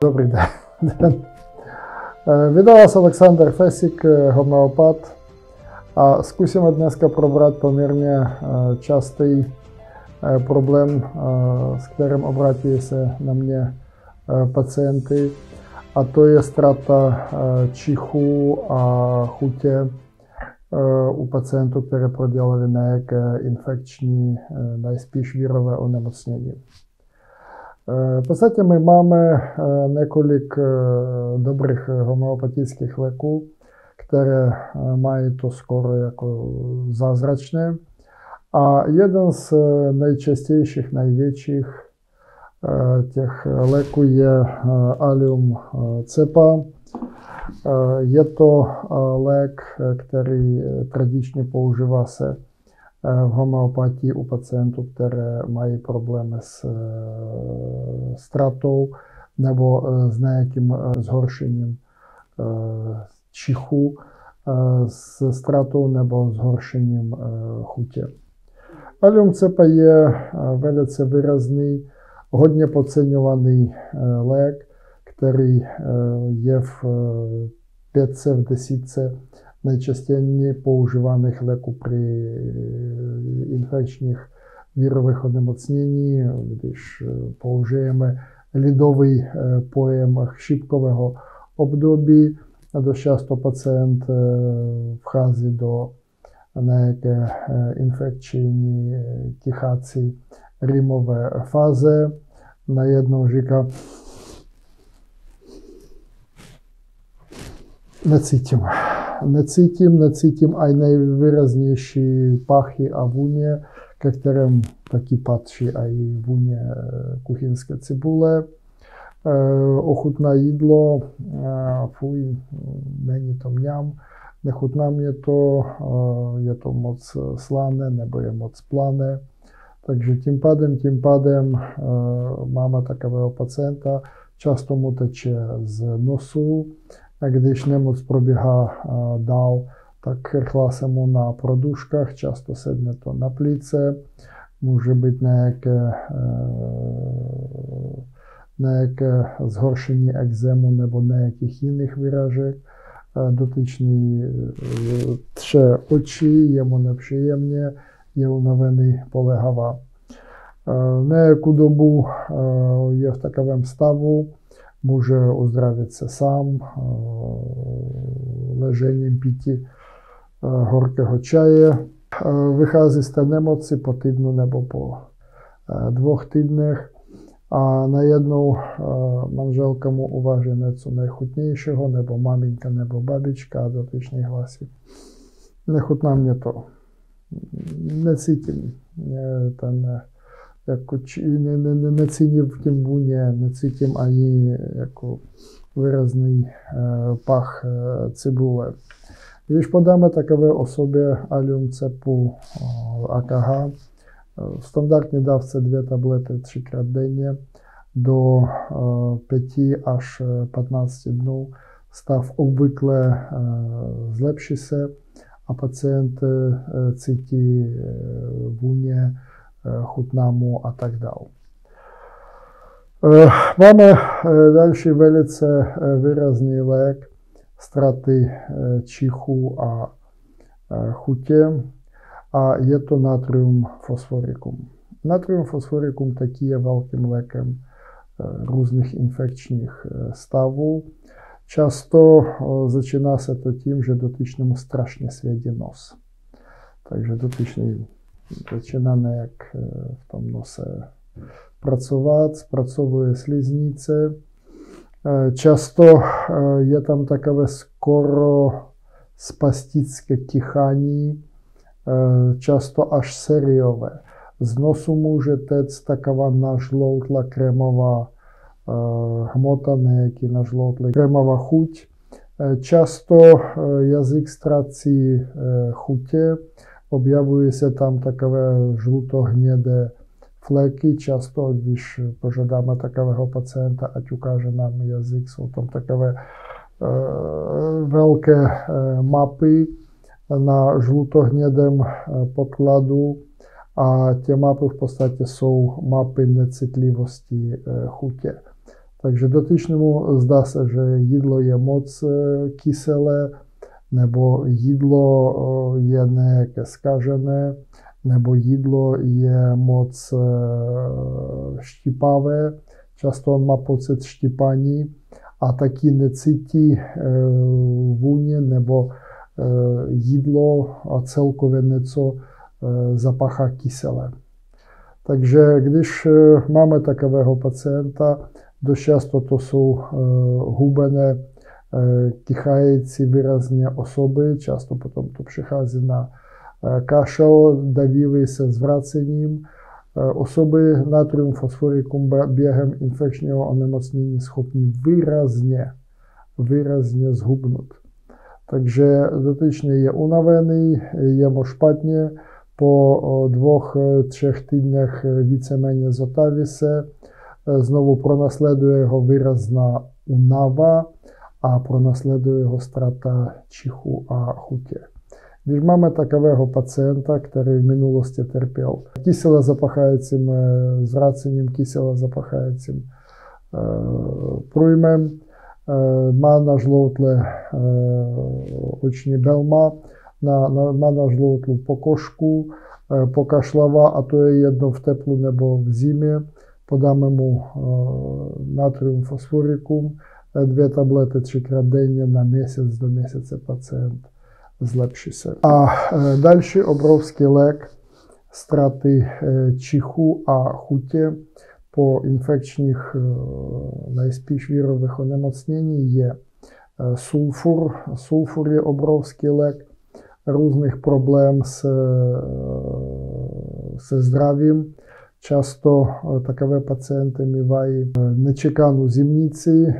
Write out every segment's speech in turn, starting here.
Dobrý den. Vydal vás Aleksandr Fesik, homeopat, a zkusíme dneska probrat poměrně častý problém, s kterým obrátí se na mě pacienty, a to je ztráta čichu a chutě u pacientů, které prodělali nějaké infekční, nejspíš virové onemocnění. V podstatě my máme několik dobrých homeopatických léků, které mají to skoro jako zázračné. A jeden z nejčastějších, největších těch léků je Allium cepa. Je to lék, který tradičně používá se v homeopatii u pacientů, které mají problémy s ztrátou nebo s nějakým zhoršením čichu, s ztrátou nebo zhoršením chutě. Allium cepa je velice výrazný, hodně podceňovaný lék, který je v 500 v desítce nejčastěji používaných léků při infekčních virových onemocnění. Když použijeme lidový pojem chřipkového období, dost často pacient vchází do nějaké infekční, tichácí rýmové fáze. Najednou říká: necítím aj nejvýraznější pachy a vůně, ke kterým taky patří i vůně kuchyňské cibule. Ochutná jídlo, fuj, není to mňam, nechutná mě to, je to moc slané nebo je moc plané. Takže tím pádem máme takového pacienta, často mu teče z nosu, a když nemoc probíhá dál, tak chrchlá se mu na produškách, často sedne to na plíce, může být nějaké zhoršení ekzému nebo nějakých jiných výražek. Dotyčný tře oči, je mu nepříjemně, je unavený, poléhavá. Nějakou dobu je v takovém stavu, může uzdravit se sám ležením, pití horkého čaje. Vychází z té nemoci po týdnu nebo po 2 týdnech a najednou manželka mu uvaří něco nejchutnějšího, nebo maminka nebo babička, a dotyčný hlasí: nechutná mě to, necítím necítím v tím vůně, necítím ani jako výrazný pach cibule. Když podáme takové osobě Allium cepu AKH v standardní dávce 2 tablety 3krát denně do 5 až 15 dnů, stav obvykle zlepší se a pacient cítí vůně, chutná mu a tak dále. Máme další velice výrazný lék ztráty čichu a chutě, a je to natrium fosforicum. Natrium fosforicum taky je velkým lékem různých infekčních stavů. Často začíná se to tím, že dotyčnému strašně svědí nos. Takže dotyčný začíná nějak v tom nose pracovat, zpracovuje sliznice. Často je tam takové skoro spastické tichání, často až sériové. Z nosu může téct taková nažloutla krémová hmota, nějaký nažloutlý krémová chuť. Často jazyk ztrácí chutě, objavují se tam takové žluto-hnědé fléky. Často, když požádáme takového pacienta, ať ukáže nám jazyk, jsou tam takové velké mapy na žluto-hnědém podkladu, a ty mapy v podstatě jsou mapy necitlivosti chutě. Takže dotyčnému zdá se, že jídlo je moc kyselé, nebo jídlo je nějaké zkažené, nebo jídlo je moc štipavé. Často on má pocit štípání a taky necítí vůně nebo jídlo a celkově něco zapachá kyselé. Takže když máme takového pacienta, dost často to jsou hubené, kichající výrazně osoby, často potom to přechází na kašel, davivý se zvracením. Osoby natrium fosforikum během infekčního onemocnění schopní výrazně zhubnout. Takže dotyčný je unavený, je mu špatně, po 2-3 týdnech víceméně zotaví se, znovu pronásleduje ho výrazná únava a pronásleduje ho ztráta čichu a chutě. Když máme takového pacienta, který v minulosti trpěl kyselé zapáchajícím zvracením, kyselé zapáchajícím průjmem, má na žloutle oční belma, má na žloutlu pokožku, pokašlava, a to je jedno v teplu nebo v zimě, podáme mu natrium fosforikum, 2 tablety 3krát denně na měsíc do měsíce pacient zlepší se. A další obrovský lék ztráty čichu a chutě po infekčních nejspíš virových onemocnění je sulfur. Sulfur je obrovský lék různých problémů se zdravím. Často takové pacienty mývají nečekanou zimnici.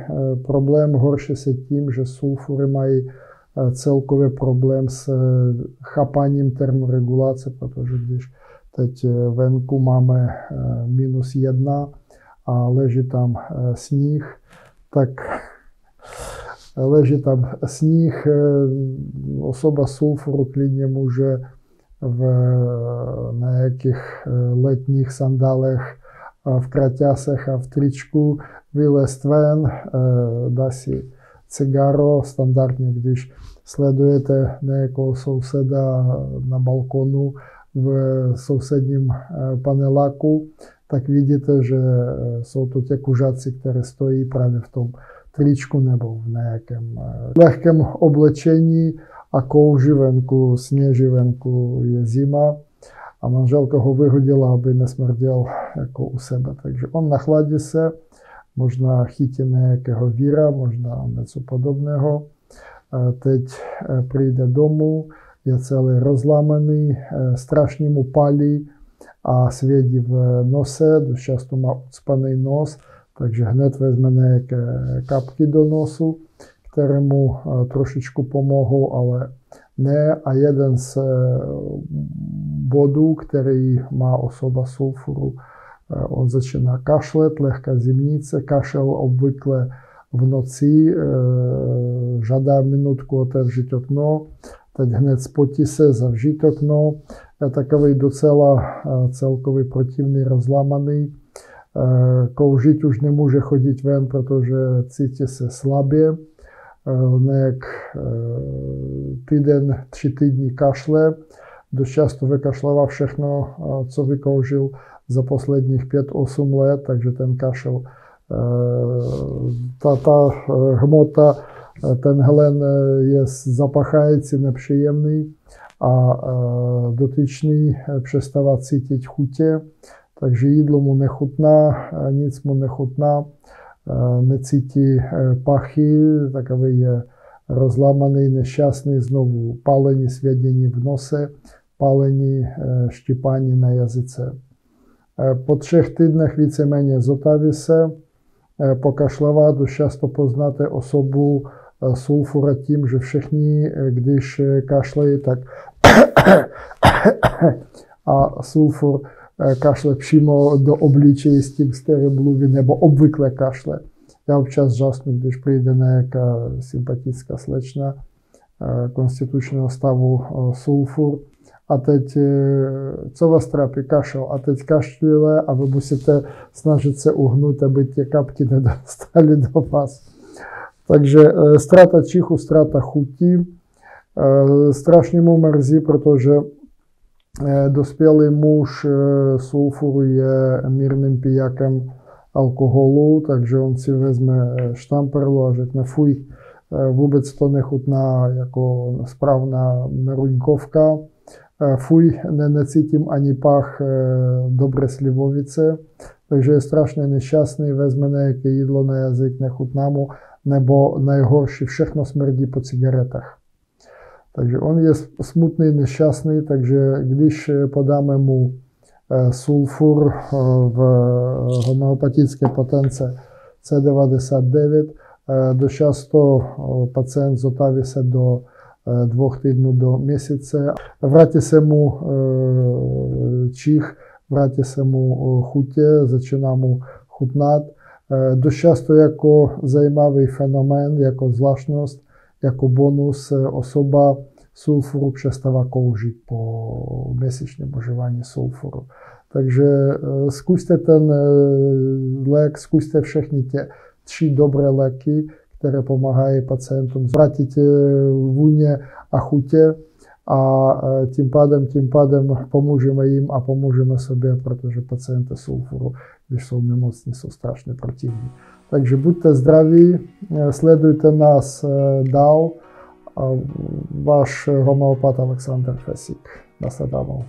Problém horší se tím, že sulfury mají celkově problém s chápaním termoregulace, protože když teď venku máme -1 a leží tam sníh, tak leží tam sníh, osoba sulfuru klidně může v nějakých letních sandálech, v kraťasech a v tričku vylézt ven, dá si cigaro. Standardně, když sledujete nějakého souseda na balkonu v sousedním paneláku, tak vidíte, že jsou to ti kuřáci, které stojí právě v tom tričku nebo v nějakém lehkém oblečení a kouří venku, sněží venku, je zima a manželka ho vyhodila, aby nesmrděl jako u sebe. Takže on nachladí se, možná chytí nějakého víra, možná něco podobného. Teď přijde domů, je celý rozlámaný, strašně mu pálí a svědí v nose, dost často má ucpaný nos, takže hned vezme nějaké kapky do nosu, které mu trošičku pomohou, ale ne. A jeden z bodů, který má osoba sulfuru, on začíná kašlet, lehká zimnice, kašel obvykle v noci, žádá minutku otevřít okno, teď hned spotí se, zavřít okno, je takový docela celkový protivný, rozlámaný. Kouřit už nemůže chodit ven, protože cítí se slabě, nějak týden, 3 týdny kašle, dost často vykašlává všechno, co vykouřil za posledních 5-8 let, takže ten kašel, ta hmota, ten hlen je zapáchající, nepříjemný a dotyčný přestává cítit chutě, takže jídlo mu nechutná, nic mu nechutná, necítí pachy, takový je rozlámaný, nešťastný, znovu pálení, svědění v nose, pálení, štípání na jazyce. Po 3 týdnech víceméně zotaví se, pokašlává, dost často poznáte osobu sulfura tím, že všichni, když kašlejí, tak a sulfur kašle přímo do obličeje s tím, s kterým mluví, nebo obvykle kašle. Já občas žasnu, když přijde nějaká sympatická slečna konstitučního stavu sulfur a teď, co vás trápí? Kašel. A teď kašlile a vy musíte snažit se uhnout, aby ty kapky nedostali do vás. Takže ztráta čichu, ztráta chutí. Strašně mu mrzí, protože dospělý muž sulfuruje mírným pijakem alkoholu, takže on si vezme štamperlu a řekne fuj, vůbec to nechutná jako správná meruňkovka. Fuj, necítím ani pach dobré slivovice, takže je strašně nešťastný, vezme nějaké jídlo na jazyk, nechutná mu, nebo nejhorší, všechno smrdí po cigaretách. Takže on je smutný, nešťastný, takže když podáme mu sulfur v homeopatické potence C99, dost často pacient zotaví se do 2 týdnů do měsíce. Vrátí se mu čich, vrátí se mu chutě, začíná mu chutnat. Dost často jako zajímavý fenomén, jako zvláštnost, jako bonus osoba sulfuru přestává kouřit po měsíčním užívání sulfuru. Takže zkuste ten lék, zkuste všechny ty 3 dobré léky, které pomáhají pacientům zvrátit vůně a chutě a tím pádem pomůžeme jim a pomůžeme sobě, protože pacienty sulfuru, když jsou nemocní, jsou strašně protivní. Takže buďte zdraví, sledujte nás dál. Váš homeopat Alexander Fesik. Nasledanou.